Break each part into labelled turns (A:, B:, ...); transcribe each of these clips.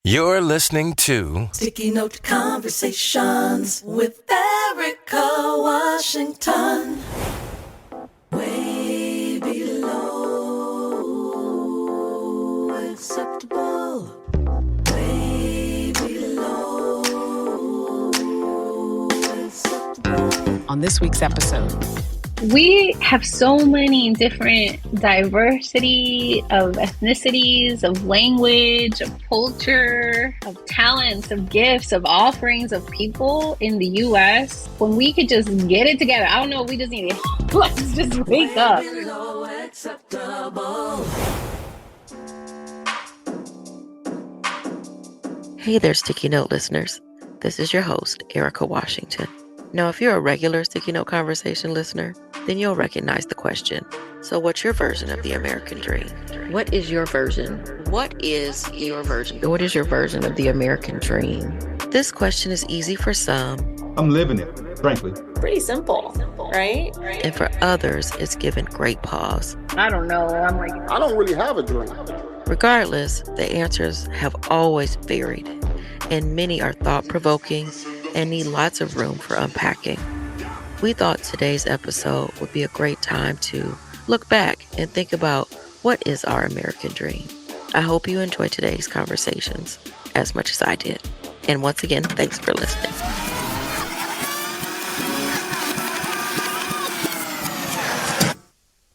A: You're listening to
B: Sticky Note Conversations with Erika Washington. Way below acceptable. Way below acceptable.
C: On this week's episode,
D: we have so many different diversity of ethnicities, of language, of culture, of talents, of gifts, of offerings of people in the U.S. When we could just get it together, I don't know, we just need to, let's just wake up.
B: Way below acceptable.
E: Hey there, Sticky Note listeners. This is your host, Erika Washington. Now, if you're a regular Sticky Note Conversation listener, then you'll recognize the question. So what's your version of the American dream? What is your version? What is your version? What is your version of the American dream? This question is easy for some.
F: I'm living it, frankly.
G: Pretty simple, right?
E: And for others, it's given great pause.
D: I don't know, I'm like,
H: I don't really have a dream.
E: Regardless, the answers have always varied, and many are thought-provoking and need lots of room for unpacking. We thought today's episode would be a great time to look back and think about what is our American dream. I hope you enjoyed today's conversations as much as I did. And once again, thanks for listening.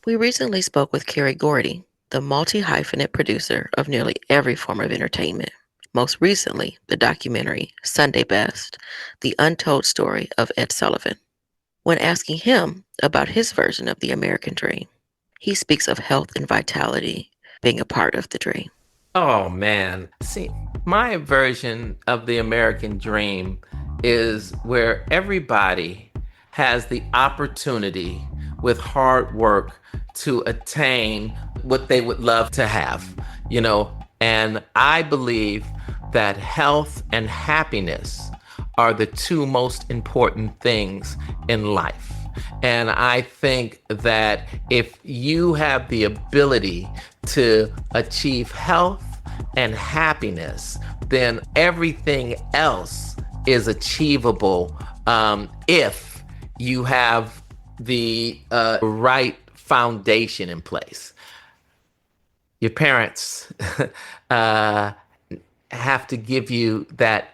E: We recently spoke with Carrie Gordy, the multi-hyphenate producer of nearly every form of entertainment. Most recently, the documentary Sunday Best, the untold story of Ed Sullivan. When asking him about his version of the American dream, he speaks of health and vitality being a part of the dream.
I: Oh, man. See, my version of the American dream is where everybody has the opportunity with hard work to attain what they would love to have, and I believe that health and happiness are the two most important things in life. And I think that if you have the ability to achieve health and happiness, then everything else is achievable if you have the right foundation in place. Your parents have to give you that,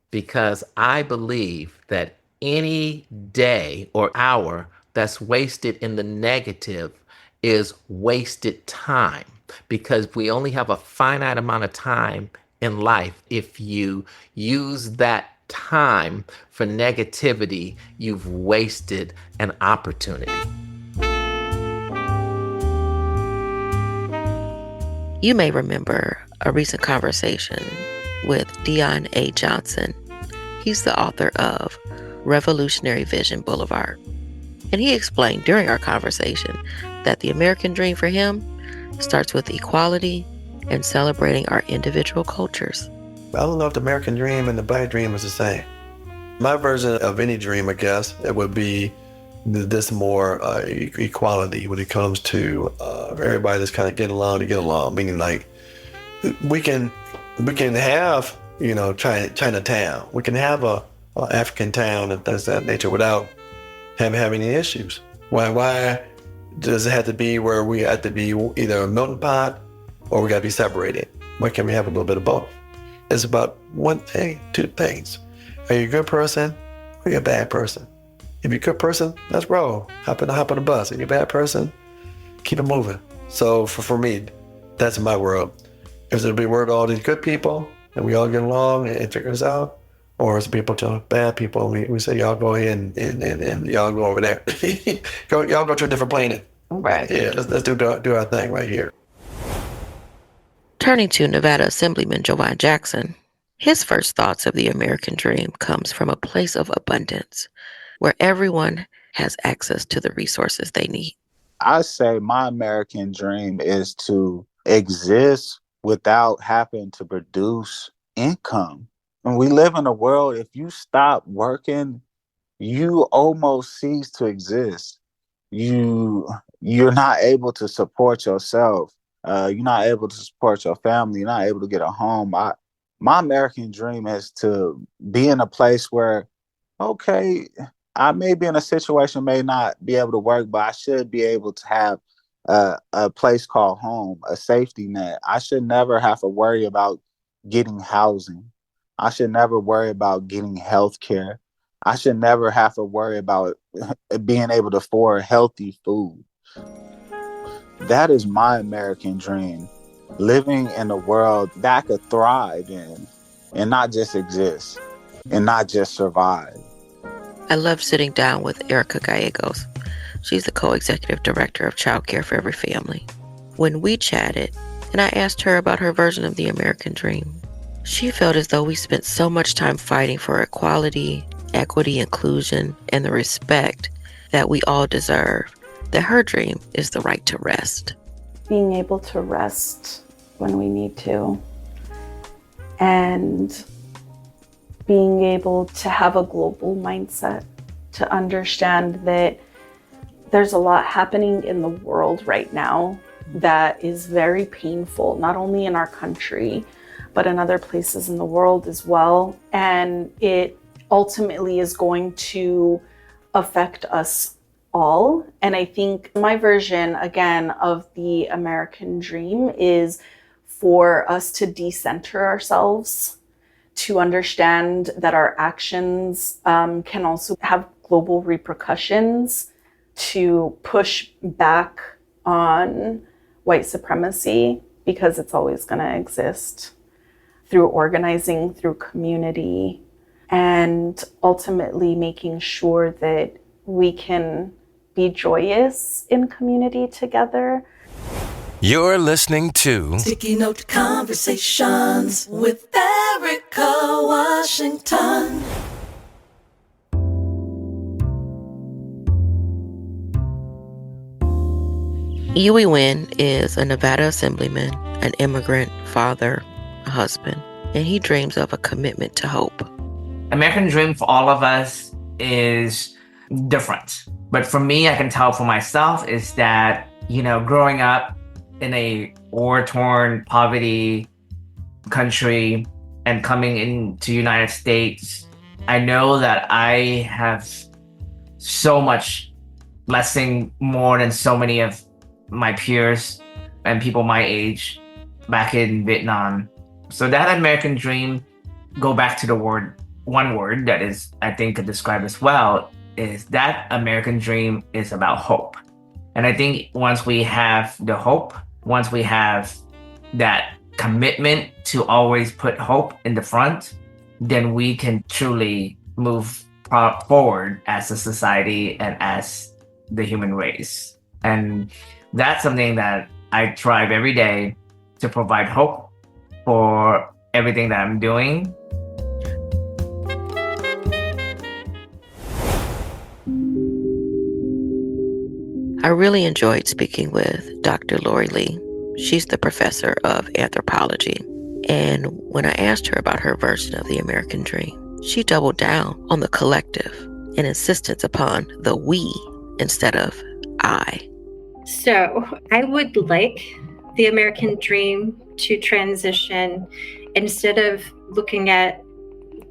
I: because I believe that any day or hour that's wasted in the negative is wasted time, because we only have a finite amount of time in life. If you use that time for negativity, you've wasted an opportunity.
E: You may remember a recent conversation with Dionne A. Johnson. He's the author of Revolutionary Vision Boulevard. And he explained during our conversation that the American dream for him starts with equality and celebrating our individual cultures.
J: I don't know if the American dream and the Black dream is the same. My version of any dream, I guess, it would be this more equality when it comes to everybody that's kind of getting along to get along, meaning like we can have, Chinatown. We can have a African town and things of that nature without having any issues. Why does it have to be where we have to be either a melting pot or we got to be separated? Why can't we have a little bit of both? It's about one thing, two things. Are you a good person or are you a bad person? If you're a good person, let's roll. Hop on the bus. If you're a bad person, keep it moving. So for me, that's my world. Is it to be a world of all these good people and we all get along and figure this out? Or is it people to bad people? We say, y'all go in and y'all go over there. Y'all go to a different planet.
E: Right.
J: Yeah, let's do our thing right here.
E: Turning to Nevada Assemblyman Jovan Jackson, his first thoughts of the American dream comes from a place of abundance, where everyone has access to the resources they need.
H: I say my American dream is to exist without having to produce income. And we live in a world, if you stop working, you almost cease to exist. You're not able to support yourself. You're not able to support your family. You're not able to get a home. My American dream is to be in a place where, okay, I may be in a situation, may not be able to work, but I should be able to have a place called home, a safety net. I should never have to worry about getting housing. I should never worry about getting health care. I should never have to worry about being able to afford healthy food. That is my American dream. Living in a world that I could thrive in and not just exist and not just survive.
E: I love sitting down with Erika Gallegos. She's the co-executive director of Child Care for Every Family. When we chatted, and I asked her about her version of the American dream, she felt as though we spent so much time fighting for equality, equity, inclusion, and the respect that we all deserve, that her dream is the right to rest.
C: Being able to rest when we need to, and being able to have a global mindset, to understand that there's a lot happening in the world right now that is very painful, not only in our country, but in other places in the world as well. And it ultimately is going to affect us all. And I think my version, again, of the American dream is for us to decenter ourselves, to understand that our actions can also have global repercussions, to push back on white supremacy, because it's always going to exist, through organizing, through community, and ultimately making sure that we can be joyous in community together.
A: You're listening to
B: Sticky Note Conversations with Erika Washington.
E: Youi Wynn is a Nevada assemblyman, an immigrant, father, a husband, and he dreams of a commitment to hope.
K: American dream for all of us is different. But for me, I can tell for myself is that, growing up in a war-torn poverty country and coming into the United States, I know that I have so much blessing more than so many of my peers and people my age back in Vietnam. So that American dream, go back to the one word that is, I think, could describe as well, is that American dream is about hope. And I think once we have the hope, once we have that commitment to always put hope in the front, then we can truly move forward as a society and as the human race. And that's something that I strive every day to provide hope for everything that I'm doing.
E: I really enjoyed speaking with Dr. Lori Lee. She's the professor of anthropology. And when I asked her about her version of the American dream, she doubled down on the collective and insistence upon the we instead of I.
L: So I would like the American dream to transition, instead of looking at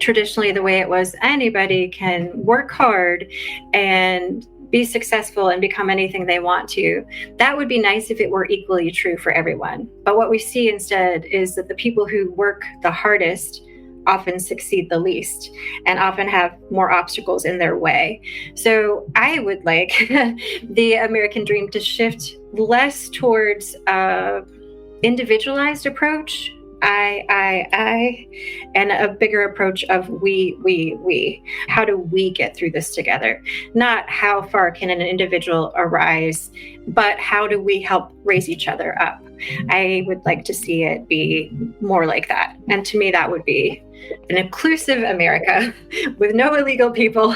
L: traditionally the way it was, anybody can work hard and be successful and become anything they want to. That would be nice if it were equally true for everyone. But what we see instead is that the people who work the hardest often succeed the least and often have more obstacles in their way. So I would like the American dream to shift less towards individualized approach, I, and a bigger approach of we. How do we get through this together? Not how far can an individual arise, but how do we help raise each other up? I would like to see it be more like that. And to me, that would be an inclusive America with no illegal people,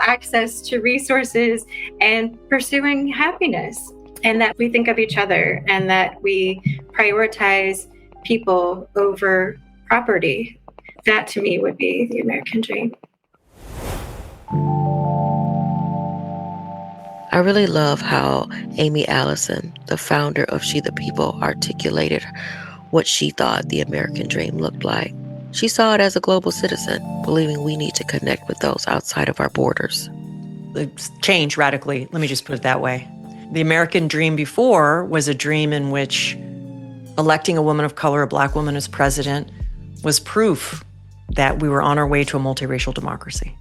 L: access to resources, and pursuing happiness. And that we think of each other and that we prioritize people over property. That to me would be the American dream.
E: I really love how Amy Allison, the founder of She the People, articulated what she thought the American dream looked like. She saw it as a global citizen, believing we need to connect with those outside of our borders.
M: It's changed radically, let me just put it that way. The American dream before was a dream in which electing a woman of color, a Black woman as president, was proof that we were on our way to a multiracial democracy.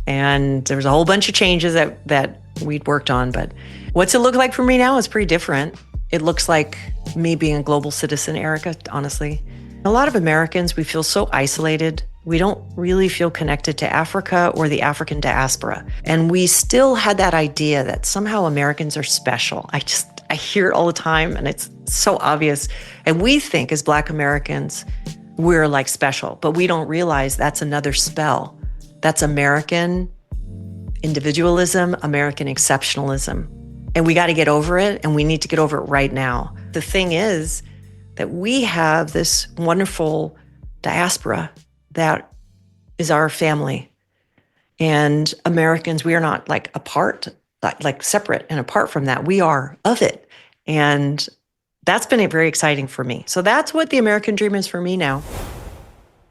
M: And there was a whole bunch of changes that we'd worked on, but what's it look like for me now is pretty different. It looks like me being a global citizen, Erika, honestly. A lot of Americans, we feel so isolated. We don't really feel connected to Africa or the African diaspora. And we still had that idea that somehow Americans are special. I hear it all the time, and it's so obvious. And we think as Black Americans, we're like special, but we don't realize that's another spell. That's American individualism, American exceptionalism. And we got to get over it, and we need to get over it right now. The thing is that we have this wonderful diaspora that is our family. And Americans, we are not like apart, like separate and apart from that. We are of it. And that's been very exciting for me. So that's what the American dream is for me now.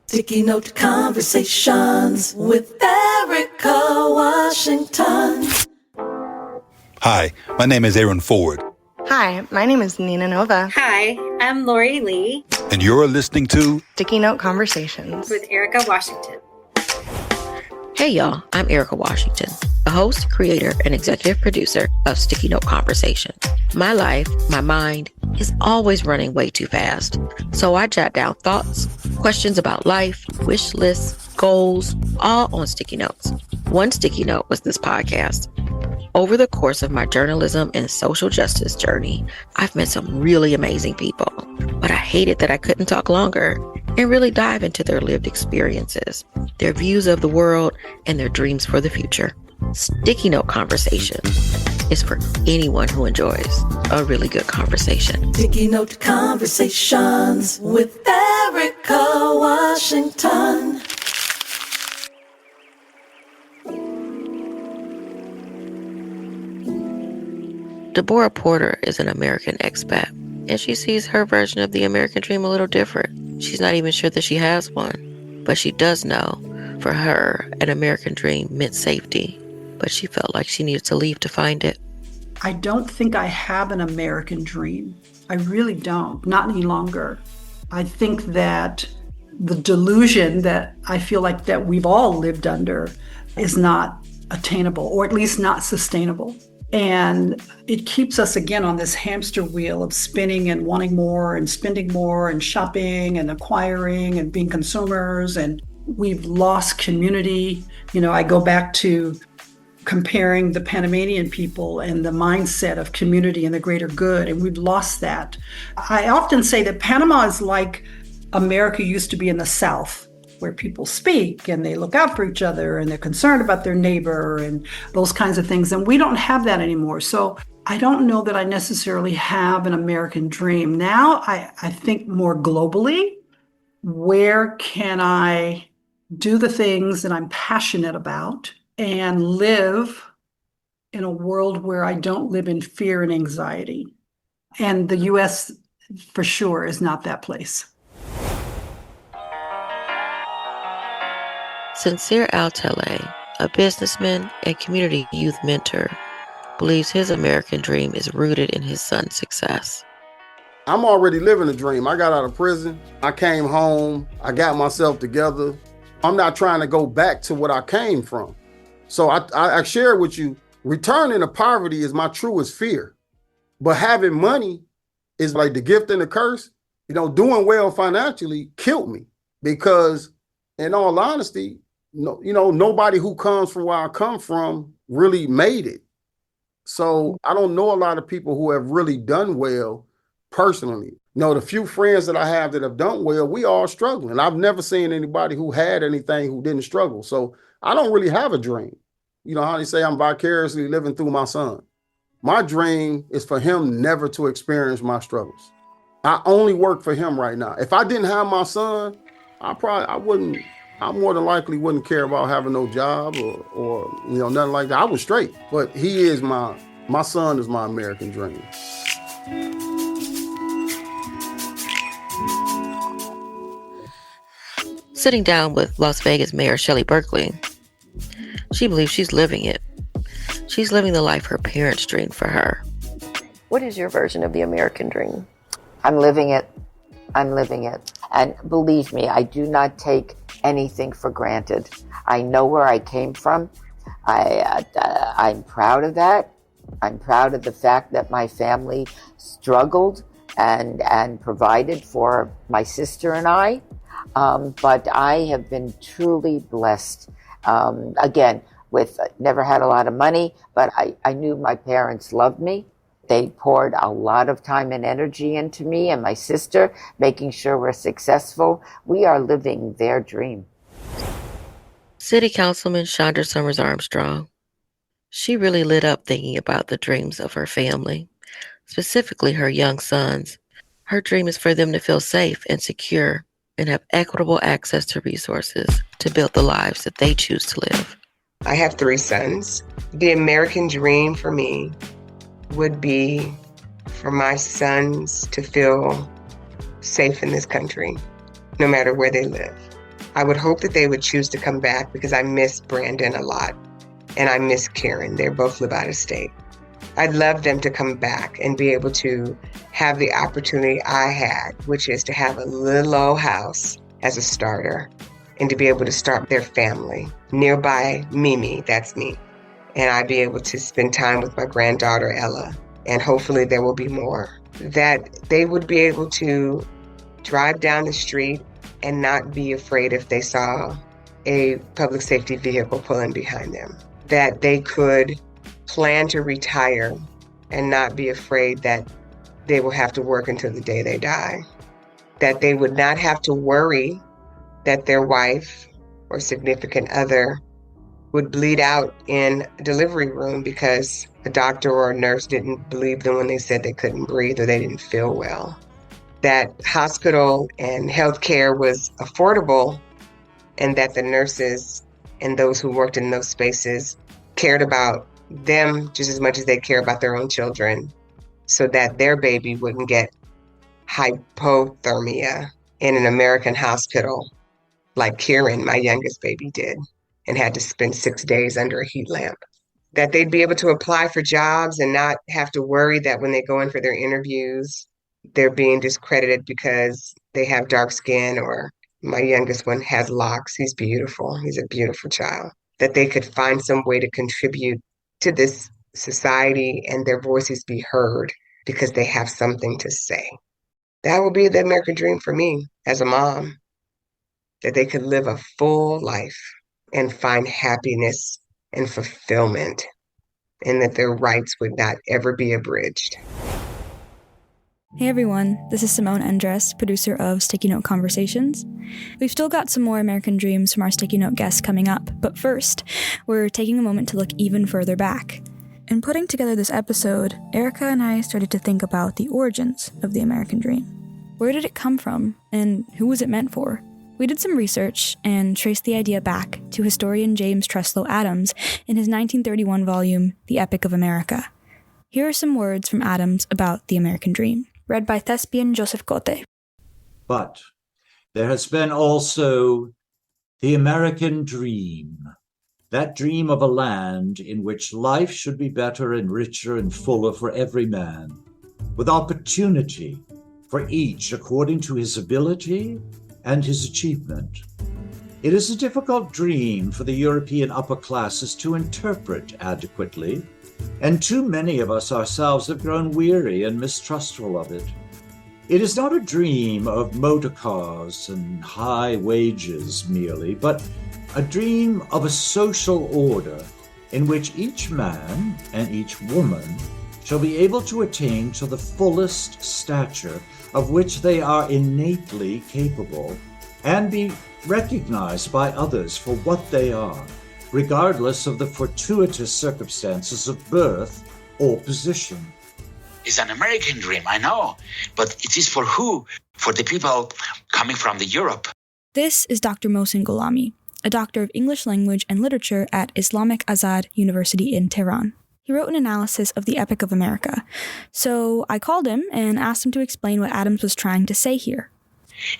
B: Sticky Note Conversations with Erika Washington.
F: Hi, my name is Aaron Ford,
N: Hi, my name is Nina Nova.
L: Hi, I'm Lori Lee
F: and you're listening to
N: Sticky Note Conversations
L: with Erika Washington.
E: Hey y'all, I'm Erika Washington, the host, creator, and executive producer of Sticky Note Conversation. My life, my mind, is always running way too fast. So I jot down thoughts, questions about life, wish lists, goals, all on sticky notes. One sticky note was this podcast. Over the course of my journalism and social justice journey, I've met some really amazing people, but I hated that I couldn't talk longer and really dive into their lived experiences, their views of the world, and their dreams for the future. Sticky Note Conversation is for anyone who enjoys a really good conversation.
B: Sticky Note Conversations with Erika Washington.
E: Deborah Porter is an American expat, and she sees her version of the American dream a little different. She's not even sure that she has one, but she does know for her, an American dream meant safety, but she felt like she needed to leave to find it.
O: I don't think I have an American dream. I really don't, not any longer. I think that the delusion that I feel like that we've all lived under is not attainable, or at least not sustainable. And it keeps us again on this hamster wheel of spinning and wanting more and spending more and shopping and acquiring and being consumers. And we've lost community. You know, I go back to comparing the Panamanian people and the mindset of community and the greater good, and we've lost that. I often say that Panama is like America used to be in the South, where people speak and they look out for each other and they're concerned about their neighbor and those kinds of things. And we don't have that anymore. So I don't know that I necessarily have an American dream. Now I think more globally, where can I do the things that I'm passionate about and live in a world where I don't live in fear and anxiety? And the US for sure is not that place.
E: Sincere Altel, a businessman and community youth mentor, believes his American dream is rooted in his son's success.
P: I'm already living a dream. I got out of prison. I came home. I got myself together. I'm not trying to go back to what I came from. So I share with you, returning to poverty is my truest fear. But having money is like the gift and the curse. You know, doing well financially killed me because, in all honesty, nobody who comes from where I come from really made it. So I don't know a lot of people who have really done well personally. The few friends that I have that have done well, we all struggling. I've never seen anybody who had anything who didn't struggle. So I don't really have a dream. You know how they say I'm vicariously living through my son. My dream is for him never to experience my struggles. I only work for him right now. If I didn't have my son, I more than likely wouldn't care about having no job or nothing like that. I was straight, but he is my son is my American dream.
E: Sitting down with Las Vegas Mayor Shelly Berkeley, she believes she's living it. She's living the life her parents dreamed for her.
Q: What is your version of the American dream? I'm living it. I'm living it. And believe me, I do not take anything for granted. I know where I came from. I'm proud of that. I'm proud of the fact that my family struggled and provided for my sister and I. But I have been truly blessed. Again, with never had a lot of money, but I knew my parents loved me. They poured a lot of time and energy into me and my sister, making sure we're successful. We are living their dream.
E: City Councilman Chandra Summers Armstrong. She really lit up thinking about the dreams of her family, specifically her young sons. Her dream is for them to feel safe and secure and have equitable access to resources to build the lives that they choose to live.
R: I have 3 sons. The American dream for me would be for my sons to feel safe in this country, no matter where they live. I would hope that they would choose to come back because I miss Brandon a lot and I miss Karen. They both live out of state. I'd love them to come back and be able to have the opportunity I had, which is to have a little old house as a starter and to be able to start their family nearby Mimi, that's me. And I'd be able to spend time with my granddaughter, Ella, and hopefully there will be more. That they would be able to drive down the street and not be afraid if they saw a public safety vehicle pulling behind them. That they could plan to retire and not be afraid that they will have to work until the day they die. That they would not have to worry that their wife or significant other would bleed out in a delivery room because a doctor or a nurse didn't believe them when they said they couldn't breathe or they didn't feel well. That hospital and healthcare was affordable and that the nurses and those who worked in those spaces cared about them just as much as they care about their own children so that their baby wouldn't get hypothermia in an American hospital like Kieran, my youngest baby, did and had to spend 6 days under a heat lamp. That they'd be able to apply for jobs and not have to worry that when they go in for their interviews, they're being discredited because they have dark skin or my youngest one has locks. He's beautiful. He's a beautiful child. That they could find some way to contribute to this society and their voices be heard because they have something to say. That would be the American dream for me as a mom, that they could live a full life and find happiness and fulfillment and that their rights would not ever be abridged.
S: Hey everyone, this is Simone Endres, producer of Sticky Note Conversations. We've still got some more American dreams from our Sticky Note guests coming up, but first, we're taking a moment to look even further back. In putting together this episode, Erika and I started to think about the origins of the American dream. Where did it come from, and who was it meant for? We did some research and traced the idea back to historian James Treslow Adams in his 1931 volume, The Epic of America. Here are some words from Adams about the American dream, read by thespian Joseph Cote.
T: But there has been also the American dream, that dream of a land in which life should be better and richer and fuller for every man, with opportunity for each according to his ability and his achievement. It is a difficult dream for the European upper classes to interpret adequately, and too many of us ourselves have grown weary and mistrustful of it. It is not a dream of motor cars and high wages merely, but a dream of a social order in which each man and each woman shall be able to attain to the fullest stature of which they are innately capable and be recognized by others for what they are, regardless of the fortuitous circumstances of birth or position.
U: It's an American dream, I know, but it is for who? For the people coming from the Europe.
S: This is Dr. Mohsen Gholami, a doctor of English language and literature at Islamic Azad University in Tehran. He wrote an analysis of the Epic of America, so I called him and asked him to explain what Adams was trying to say here.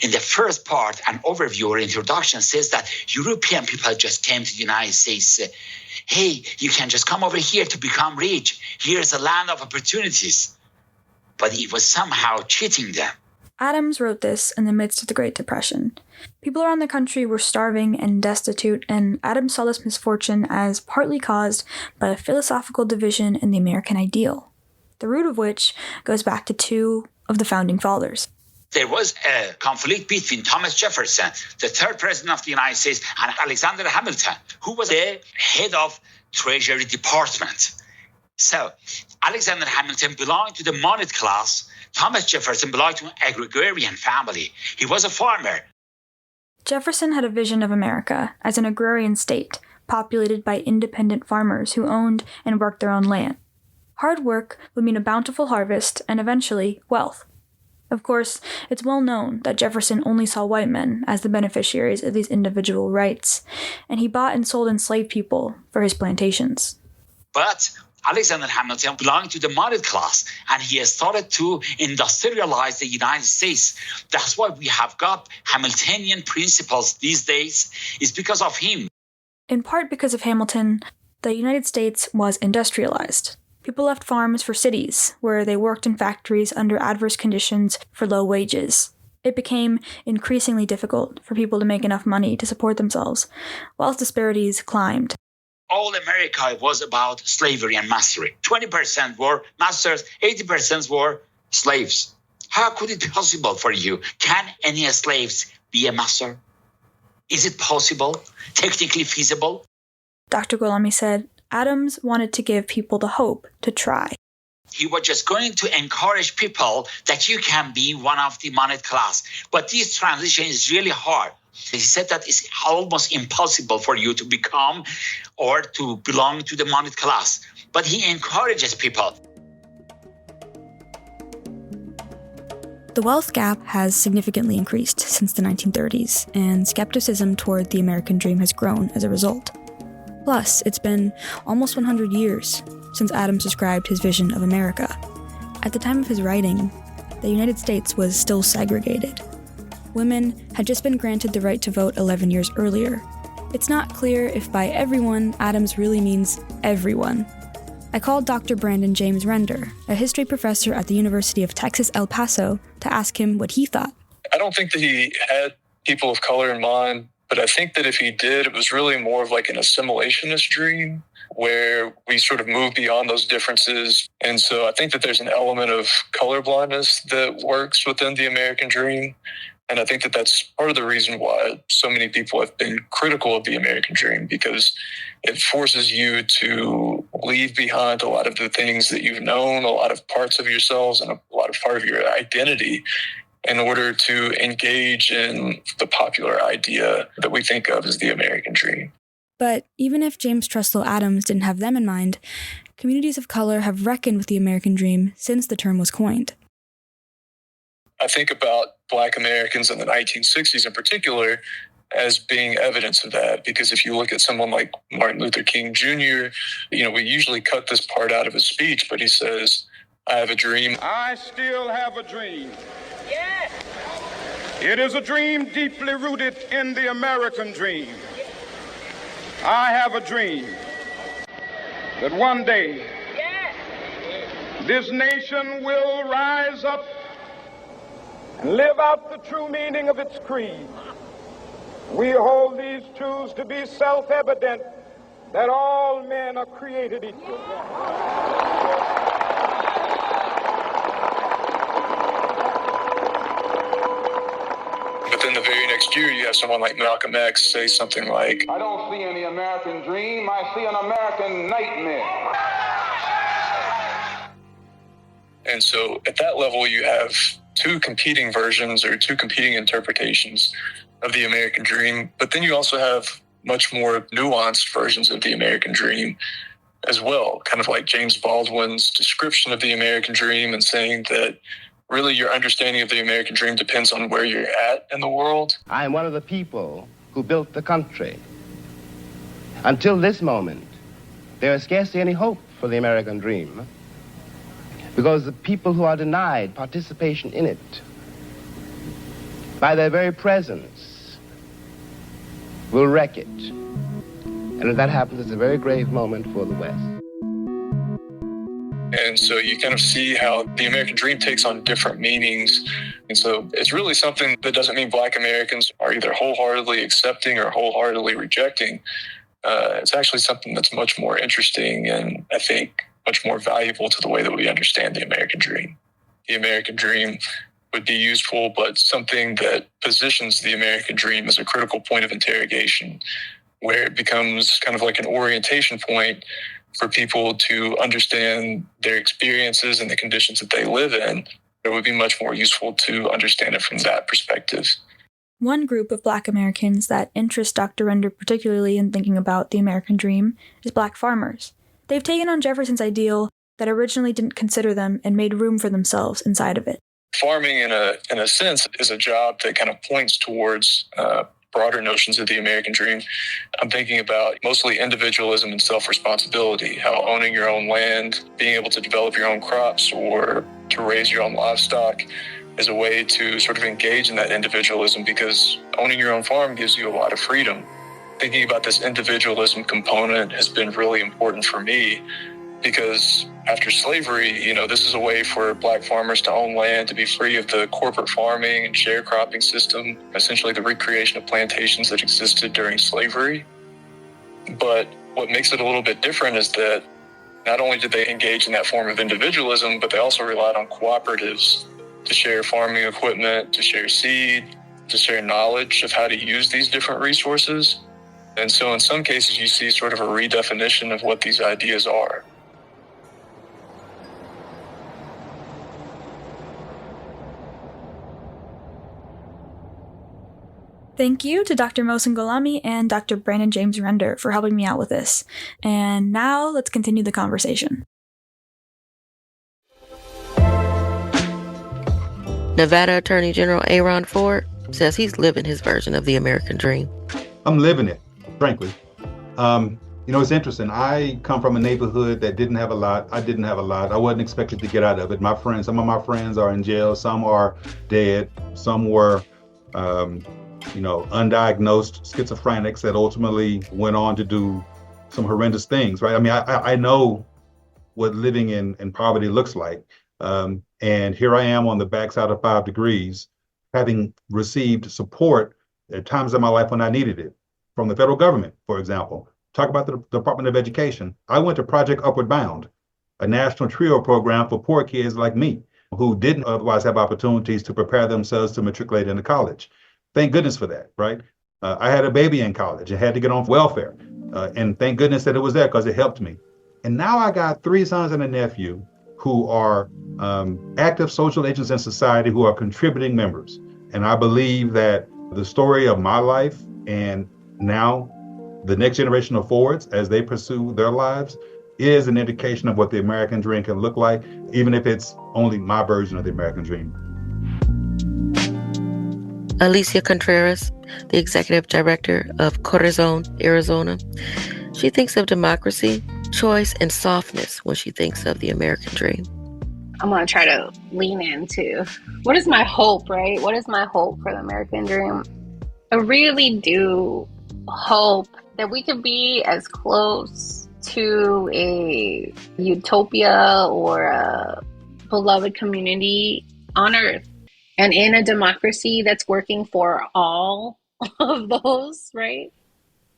U: In the first part, an overview or introduction says that European people just came to the United States. Hey, you can just come over here to become rich. Here's a land of opportunities. But it was somehow cheating them.
S: Adams wrote this in the midst of the Great Depression. People around the country were starving and destitute, and Adams saw this misfortune as partly caused by a philosophical division in the American ideal, the root of which goes back to two of the founding fathers.
U: There was a conflict between Thomas Jefferson, the third president of the United States, and Alexander Hamilton, who was the head of Treasury Department. So Alexander Hamilton belonged to the moneyed class. Thomas Jefferson belonged to an agrarian family. He was a farmer.
S: Jefferson had a vision of America as an agrarian state, populated by independent farmers who owned and worked their own land. Hard work would mean a bountiful harvest and eventually wealth. Of course, it's well known that Jefferson only saw white men as the beneficiaries of these individual rights, and he bought and sold enslaved people for his plantations.
U: But Alexander Hamilton belonged to the moneyed class, and he has started to industrialize the United States. That's why we have got Hamiltonian principles these days. It's because of him.
S: In part because of Hamilton, the United States was industrialized. People left farms for cities, where they worked in factories under adverse conditions for low wages. It became increasingly difficult for people to make enough money to support themselves. Wealth disparities climbed.
U: All America was about slavery and mastery. 20% were masters, 80% were slaves. How could it be possible for you? Can any slaves be a master? Is it possible? Technically feasible?
S: Dr. Gholami said Adams wanted to give people the hope to try.
U: He was just going to encourage people that you can be one of the moneyed class. But this transition is really hard. He said that it's almost impossible for you to become or to belong to the moneyed class. But he encourages people.
S: The wealth gap has significantly increased since the 1930s, and skepticism toward the American dream has grown as a result. Plus, it's been almost 100 years since Adams described his vision of America. At the time of his writing, the United States was still segregated. Women had just been granted the right to vote 11 years earlier. It's not clear if by everyone, Adams really means everyone. I called Dr. Brandon James Render, a history professor at the University of Texas, El Paso, to ask him what he thought.
G: I don't think that he had people of color in mind, but I think that if he did, it was really more of like an assimilationist dream where we sort of move beyond those differences. And so I think that there's an element of colorblindness that works within the American dream. And I think that that's part of the reason why so many people have been critical of the American dream, because it forces you to leave behind a lot of the things that you've known, a lot of parts of yourselves, and a lot of part of your identity in order to engage in the popular idea that we think of as the American dream.
S: But even if James Truslow Adams didn't have them in mind, communities of color have reckoned with the American dream since the term was coined.
G: I think about Black Americans in the 1960s in particular as being evidence of that, because if you look at someone like Martin Luther King Jr., we usually cut this part out of his speech, but he says, I have a dream.
V: I still have a dream. Yes. It is a dream deeply rooted in the American dream. I have a dream that one day this nation will rise up and live out the true meaning of its creed. We hold these truths to be self-evident, that all men are created equal.
G: But then the very next year, you have someone like Malcolm X say something like,
V: I don't see any American dream, I see an American nightmare.
G: And so at that level, you have two competing versions or two competing interpretations of the American dream. But then you also have much more nuanced versions of the American dream as well, kind of like James Baldwin's description of the American dream and saying that really your understanding of the American dream depends on where you're at in the world.
W: I am one of the people who built the country. Until this moment, there is scarcely any hope for the American dream, because the people who are denied participation in it by their very presence, will wreck it. And if that happens, it's a very grave moment for the West.
G: And so you kind of see how the American dream takes on different meanings. And so it's really something that doesn't mean Black Americans are either wholeheartedly accepting or wholeheartedly rejecting. It's actually something that's much more interesting and I think much more valuable to the way that we understand the American dream. The American dream would be useful, but something that positions the American dream as a critical point of interrogation, where it becomes kind of like an orientation point for people to understand their experiences and the conditions that they live in. It would be much more useful to understand it from that perspective.
S: One group of Black Americans that interests Dr. Render particularly in thinking about the American dream is Black farmers. They've taken on Jefferson's ideal that originally didn't consider them and made room for themselves inside of it.
G: Farming, in a sense, is a job that kind of points towards broader notions of the American dream. I'm thinking about mostly individualism and self-responsibility, how owning your own land, being able to develop your own crops or to raise your own livestock is a way to sort of engage in that individualism, because owning your own farm gives you a lot of freedom. Thinking about this individualism component has been really important for me, because after slavery, this is a way for Black farmers to own land, to be free of the corporate farming and sharecropping system, essentially the recreation of plantations that existed during slavery. But what makes it a little bit different is that not only did they engage in that form of individualism, but they also relied on cooperatives to share farming equipment, to share seed, to share knowledge of how to use these different resources. And so in some cases, you see sort of a redefinition of what these ideas are.
S: Thank you to Dr. Mohsen Gholami and Dr. Brandon James Render for helping me out with this. And now let's continue the conversation.
E: Nevada Attorney General Aaron Ford says he's living his version of the American dream.
F: I'm living it, frankly. It's interesting. I come from a neighborhood that didn't have a lot. I didn't have a lot. I wasn't expected to get out of it. Some of my friends are in jail. Some are dead. Some were, undiagnosed schizophrenics that ultimately went on to do some horrendous things, right? I mean, I know what living in poverty looks like. And here I am on the backside of 5 degrees, having received support at times in my life when I needed it from the federal government, for example. Talk about the Department of Education. I went to Project Upward Bound, a national TRIO program for poor kids like me who didn't otherwise have opportunities to prepare themselves to matriculate into college. Thank goodness for that, right? I had a baby in college and had to get on welfare. And thank goodness that it was there because it helped me. And now I got 3 sons and a nephew who are active social agents in society who are contributing members. And I believe that the story of my life and now the next generation of Fords, as they pursue their lives, is an indication of what the American dream can look like, even if it's only my version of the American dream.
E: Alicia Contreras, the executive director of Corazon, Arizona, she thinks of democracy, choice, and softness when she thinks of the American dream.
D: I'm going to try to lean into what is my hope, right? What is my hope for the American dream? I really do hope that we could be as close to a utopia or a beloved community on Earth and in a democracy that's working for all of those, right?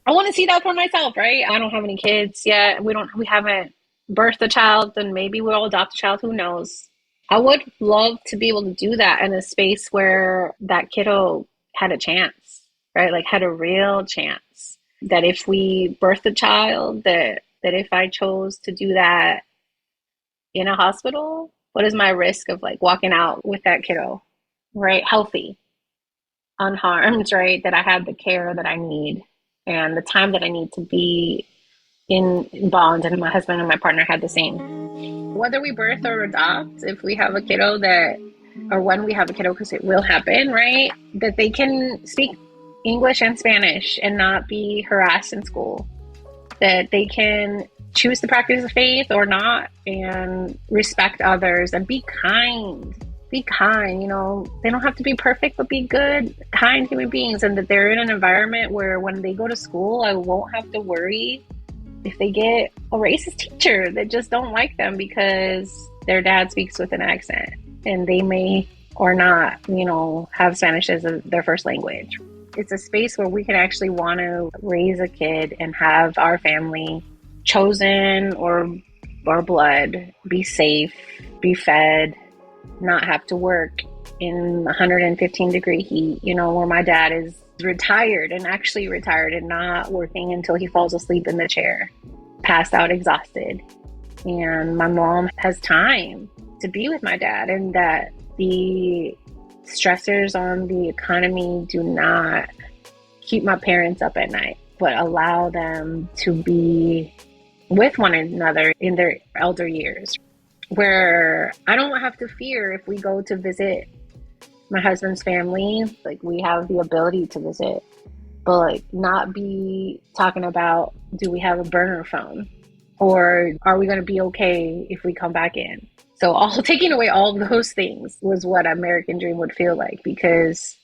D: I want to see that for myself, right? I don't have any kids yet. We haven't birthed a child, then maybe we'll adopt a child, who knows? I would love to be able to do that in a space where that kiddo had a chance, right? Like had a real chance. That if we birth a child, that if I chose to do that in a hospital, what is my risk of like walking out with that kiddo, right? Healthy, unharmed, right? That I have the care that I need and the time that I need to be in bond, and my husband and my partner had the same. Whether we birth or adopt, if we have a kiddo or when we have a kiddo, because it will happen, right? That they can speak English and Spanish and not be harassed in school. That they can choose to practice faith or not and respect others and be kind be kind, you know, they don't have to be perfect, but be good, kind human beings, and that they're in an environment where when they go to school, I won't have to worry if they get a racist teacher that just don't like them because their dad speaks with an accent and they may or not, you know, have Spanish as their first language. It's a space where we can actually want to raise a kid and have our family chosen or blood be safe, be fed, not have to work in 115-degree heat, you know, where my dad is retired and actually retired and not working until he falls asleep in the chair, passed out exhausted. And my mom has time to be with my dad, and that the stressors on the economy do not keep my parents up at night, but allow them to be with one another in their elder years, where I don't have to fear if we go to visit my husband's family, like we have the ability to visit, but like not be talking about, do we have a burner phone? Or are we going to be okay if we come back in? So all taking away all of those things was what American Dream would feel like, because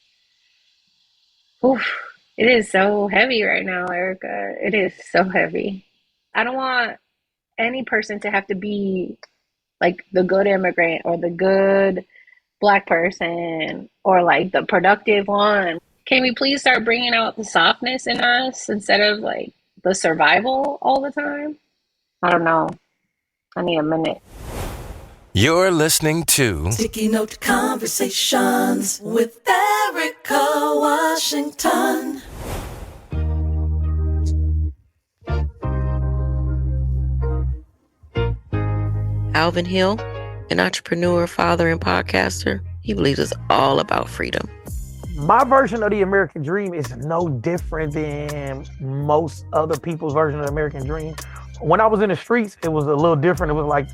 D: it is so heavy right now, Erika. It is so heavy. I don't want any person to have to be like the good immigrant or the good Black person or like the productive one. Can we please start bringing out the softness in us instead of like the survival all the time? I don't know. I need a minute.
A: You're listening to
B: Sticky Note Conversations with Erika Washington.
E: Alvin Hill, an entrepreneur, father, and podcaster, he believes it's all about freedom.
H: My version of the American Dream is no different than most other people's version of the American Dream. When I was in the streets, it was a little different. It was like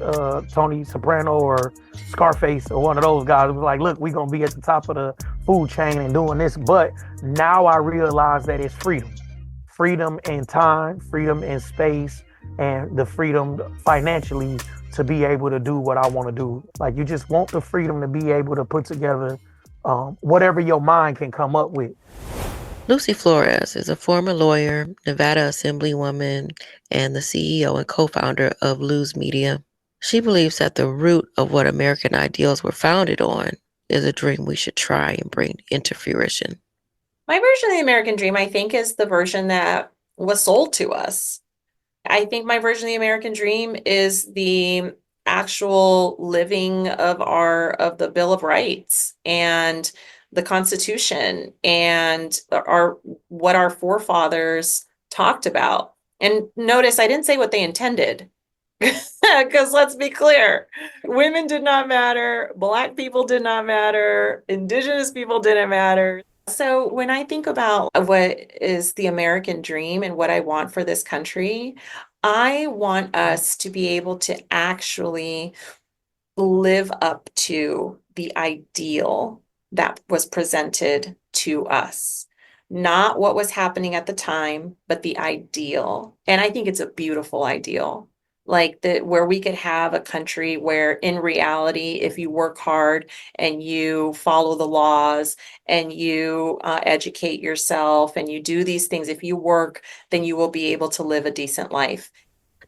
H: Tony Soprano or Scarface or one of those guys. It was like, look, we're going to be at the top of the food chain and doing this. But now I realize that it's freedom. Freedom in time, freedom in space, and the freedom financially to be able to do what I want to do. Like, you just want the freedom to be able to put together whatever your mind can come up with.
E: Lucy Flores is a former lawyer, Nevada Assemblywoman, and the CEO and co-founder of Luz Media. She believes that the root of what American ideals were founded on is a dream we should try and bring into fruition.
I: My version of the American Dream, I think, is the version that was sold to us. I think my version of the American Dream is the actual living of the Bill of Rights and the Constitution and what our forefathers talked about. And notice I didn't say what they intended, because let's be clear, women did not matter, Black people did not matter, Indigenous people didn't matter. So when I think about what is the American dream and what I want for this country, I want us to be able to actually live up to the ideal that was presented to us. Not what was happening at the time, but the ideal. And I think it's a beautiful ideal. Like where we could have a country where in reality, if you work hard and you follow the laws and you educate yourself and you do these things, if you work, then you will be able to live a decent life.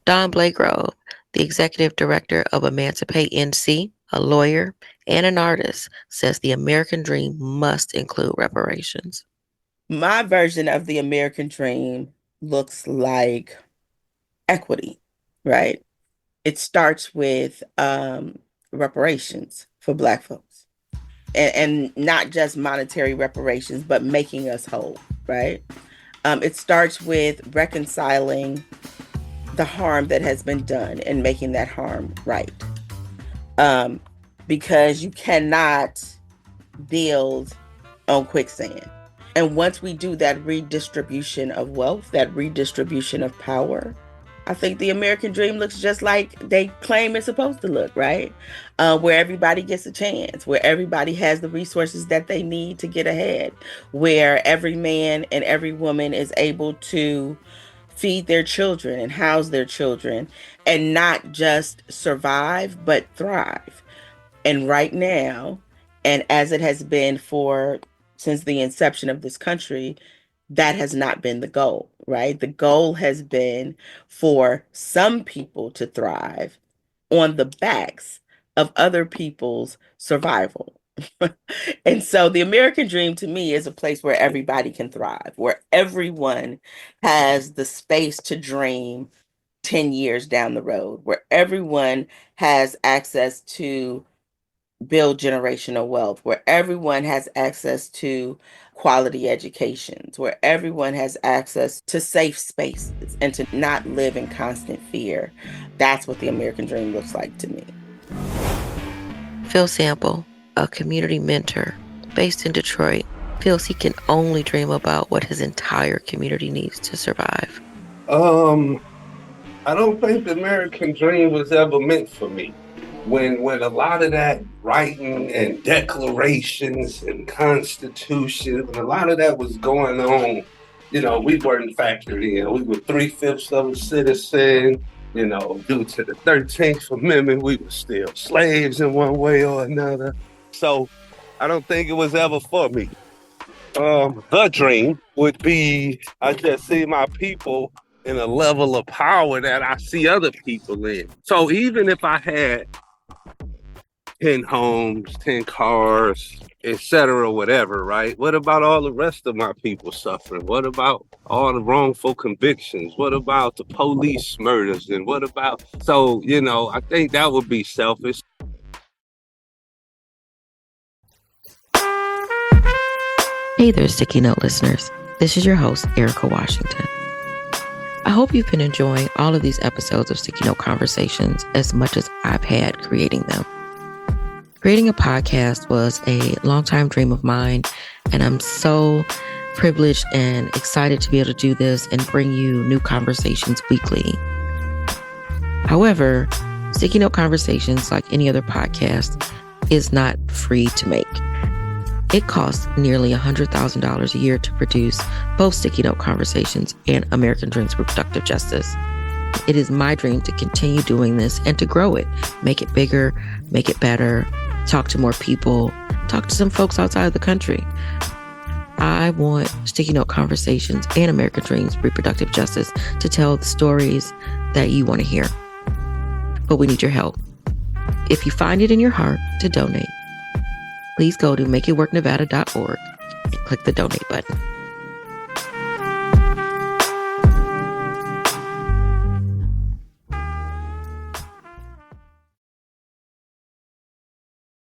E: Don Blagrove, the executive director of Emancipate NC, a lawyer and an artist, says the American dream must include reparations.
J: My version of the American dream looks like equity, right? It starts with reparations for Black folks, and not just monetary reparations, but making us whole, right? It starts with reconciling the harm that has been done and making that harm right. Because you cannot build on quicksand. And once we do that redistribution of wealth, that redistribution of power, I think the American dream looks just like they claim it's supposed to look, right? Where everybody gets a chance, where everybody has the resources that they need to get ahead, where every man and every woman is able to feed their children and house their children and not just survive, but thrive. And right now, And as it has been since the inception of this country, that has not been the goal, right? The goal has been for some people to thrive on the backs of other people's survival. And so the American dream to me is a place where everybody can thrive, where everyone has the space to dream 10 years down the road, where everyone has access to build generational wealth, where everyone has access to quality educations, where everyone has access to safe spaces and to not live in constant fear. That's what the American dream looks like to me.
E: Phil Sample, a community mentor based in Detroit, feels he can only dream about what his entire community needs to survive.
C: I don't think the American dream was ever meant for me. When a lot of that writing and declarations and constitution, when a lot of that was going on, we weren't factored in. We were 3/5 of a citizen. Due to the 13th Amendment, we were still slaves in one way or another. So I don't think it was ever for me. The dream would be, I just see my people in a level of power that I see other people in. So even if I had 10 homes, 10 cars, etc., whatever, right? What about all the rest of my people suffering? What about all the wrongful convictions? What about the police murders? And what about, I think that would be selfish.
E: Hey there, Sticky Note listeners. This is your host, Erika Washington. I hope you've been enjoying all of these episodes of Sticky Note Conversations as much as I've had creating them. Creating a podcast was a longtime dream of mine, and I'm so privileged and excited to be able to do this and bring you new conversations weekly. However, Sticky Note Conversations, like any other podcast, is not free to make. It costs nearly $100,000 a year to produce both Sticky Note Conversations and American Dreams Reproductive Justice. It is my dream to continue doing this and to grow it, make it bigger, make it better, talk to more people, talk to some folks outside of the country. I want Sticky Note Conversations and American Dreams Reproductive Justice to tell the stories that you want to hear. But we need your help. If you find it in your heart to donate, please go to makeitworknevada.org and click the donate button.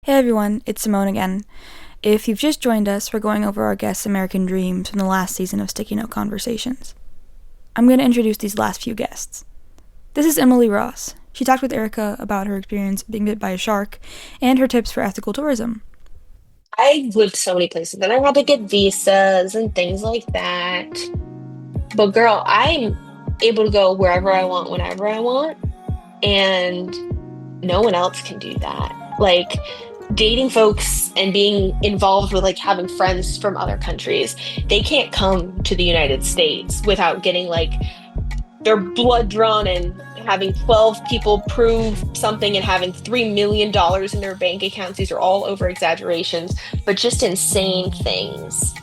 S: Hey everyone, it's Simone again. If you've just joined us, we're going over our guests' American dreams from the last season of Sticky Note Conversations. I'm going to introduce these last few guests. This is Emily Ross. She talked with Erika about her experience being bit by a shark and her tips for ethical tourism.
K: I lived so many places and I had to get visas and things like that. But girl, I'm able to go wherever I want, whenever I want. And no one else can do that. Like, dating folks and being involved with like having friends from other countries, they can't come to the United States without getting like their blood drawn and having 12 people prove something and having $3 million in their bank accounts. These are all over exaggerations, but just insane things.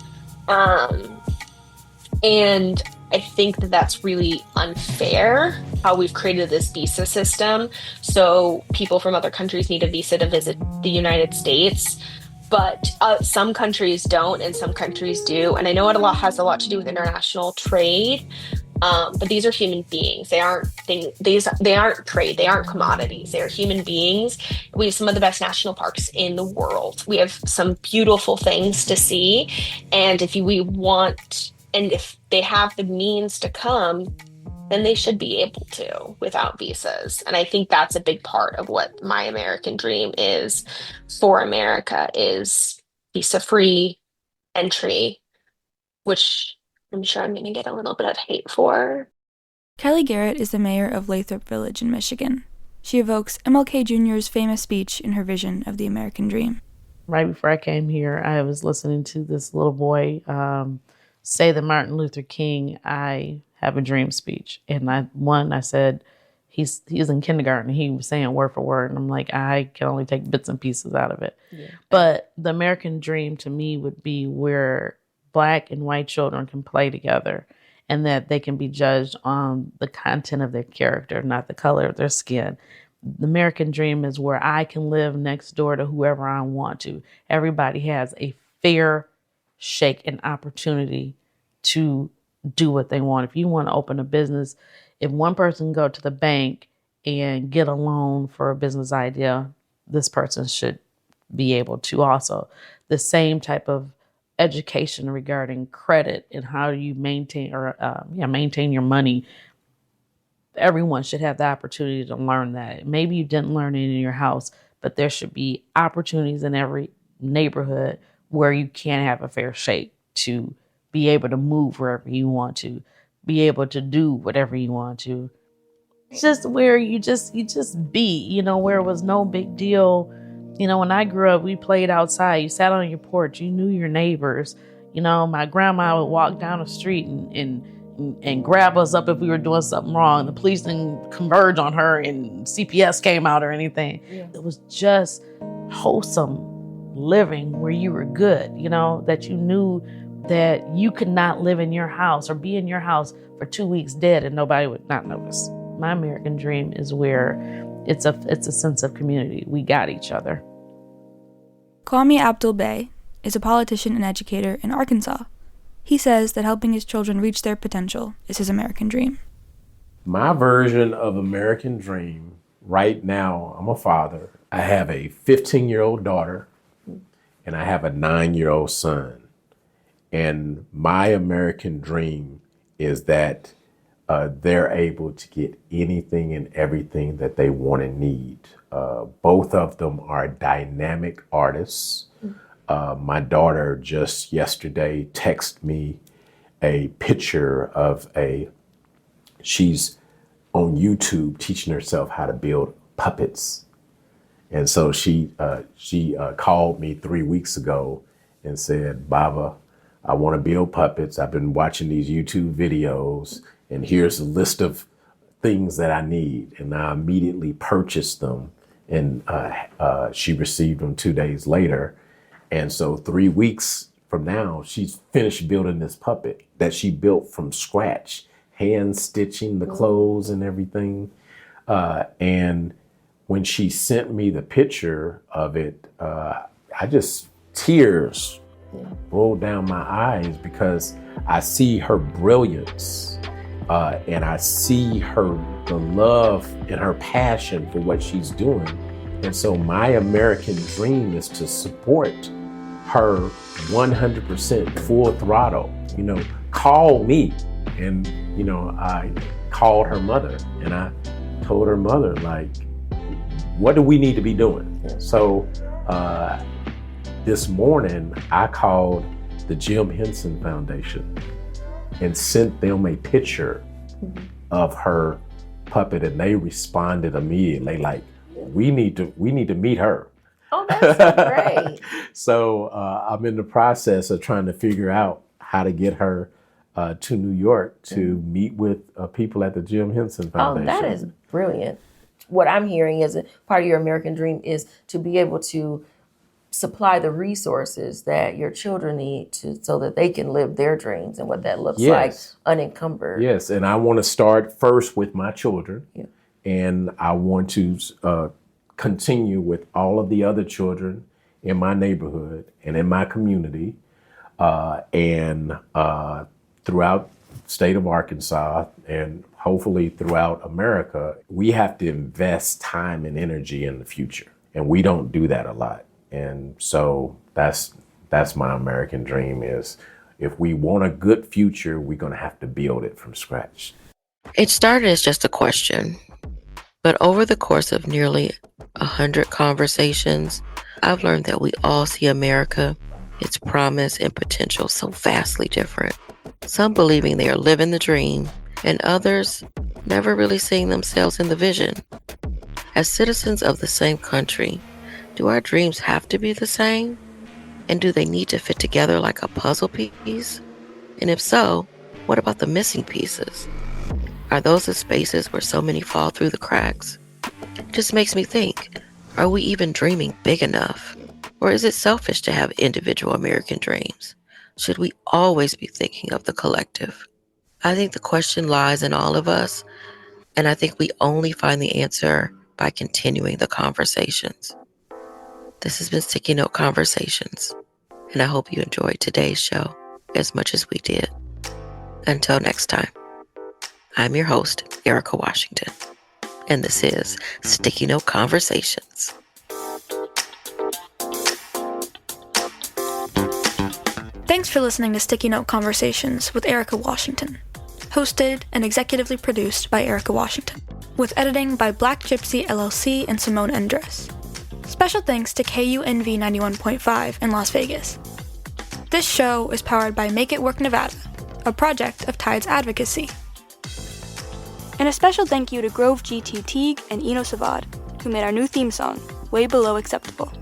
K: And I think that that's really unfair how we've created this visa system. So people from other countries need a visa to visit the United States, but some countries don't and some countries do. And I know it has a lot to do with international trade, but these are human beings. They aren't trade. They aren't commodities. They are human beings. We have some of the best national parks in the world. We have some beautiful things to see. And if they have the means to come, then they should be able to without visas. And I think that's a big part of what my American dream is for America, is visa-free entry, which I'm sure I'm going to get a little bit of hate for.
S: Kelly Garrett is the mayor of Lathrop Village in Michigan. She evokes MLK Jr.'s famous speech in her vision of the American dream.
M: Right before I came here, I was listening to this little boy say the Martin Luther King, I have a dream speech. And I said, he's in kindergarten. He was saying word for word, and I'm like, I can only take bits and pieces out of it. Yeah. But the American dream to me would be where Black and white children can play together, and that they can be judged on the content of their character, not the color of their skin. The American dream is where I can live next door to whoever I want to. Everybody has a fair shake and opportunity to do what they want. If you want to open a business, if one person go to the bank and get a loan for a business idea, this person should be able to also. The same type of education regarding credit and how do you maintain your money. Everyone should have the opportunity to learn that. Maybe you didn't learn it in your house, but there should be opportunities in every neighborhood where you can have a fair shake to be able to move wherever you want to, be able to do whatever you want to. It's just where you just be, where it was no big deal. When I grew up, we played outside. You sat on your porch. You knew your neighbors. My grandma would walk down the street and grab us up if we were doing something wrong. The police didn't converge on her and CPS came out or anything. Yeah. It was just wholesome living where you were good, that you knew that you could not live in your house or be in your house for 2 weeks dead and nobody would not notice. My American dream is where it's a sense of community. We got each other.
S: Kwame Abdul-Bey is a politician and educator in Arkansas. He says that helping his children reach their potential is his American dream.
L: My version of American dream, right now, I'm a father. I have a 15-year-old daughter and I have a 9-year-old son. And my American dream is that they're able to get anything and everything that they want and need. Both of them are dynamic artists. My daughter just yesterday texted me a picture of she's on YouTube teaching herself how to build puppets. And so she called me 3 weeks ago and said, Baba, I want to build puppets. I've been watching these YouTube videos and here's a list of things that I need. And I immediately purchased them and she received them 2 days later. And so 3 weeks from now, she's finished building this puppet that she built from scratch, hand stitching the clothes and everything. And when she sent me the picture of it, tears rolled down my eyes because I see her brilliance and I see the love and her passion for what she's doing. And so my American dream is to support her 100% full throttle. Call me. And, I called her mother and I told her mother, what do we need to be doing? So this morning I called the Jim Henson Foundation and sent them a picture of her puppet and they responded immediately we need to meet her.
E: Oh, that's so great.
L: So I'm in the process of trying to figure out how to get her to New York to meet with people at the Jim Henson Foundation.
E: Oh, that is brilliant. What I'm hearing is that part of your American dream is to be able to supply the resources that your children need so that they can live their dreams and what that looks like unencumbered.
L: Yes, and I want to start first with my children. Yeah. And I want to continue with all of the other children in my neighborhood and in my community and throughout the state of Arkansas and hopefully throughout America. We have to invest time and energy in the future. And we don't do that a lot. And so that's my American dream is if we want a good future, we're going to have to build it from scratch.
E: It started as just a question. But over the course of nearly 100 conversations, I've learned that we all see America, its promise and potential so vastly different. Some believing they are living the dream, and others never really seeing themselves in the vision. As citizens of the same country, do our dreams have to be the same? And do they need to fit together like a puzzle piece? And if so, what about the missing pieces? Are those the spaces where so many fall through the cracks? It just makes me think, are we even dreaming big enough? Or is it selfish to have individual American dreams? Should we always be thinking of the collective? I think the question lies in all of us, and I think we only find the answer by continuing the conversations. This has been Sticky Note Conversations, and I hope you enjoyed today's show as much as we did. Until next time, I'm your host, Erika Washington, and this is Sticky Note Conversations.
S: Thanks for listening to Sticky Note Conversations with Erika Washington. Hosted and executively produced by Erika Washington, with editing by Black Gypsy LLC and Simone Endres. Special thanks to KUNV 91.5 in Las Vegas. This show is powered by Make It Work Nevada, a project of Tides Advocacy. And a special thank you to Grove GT Teague and Eno Savad, who made our new theme song, Way Below Acceptable.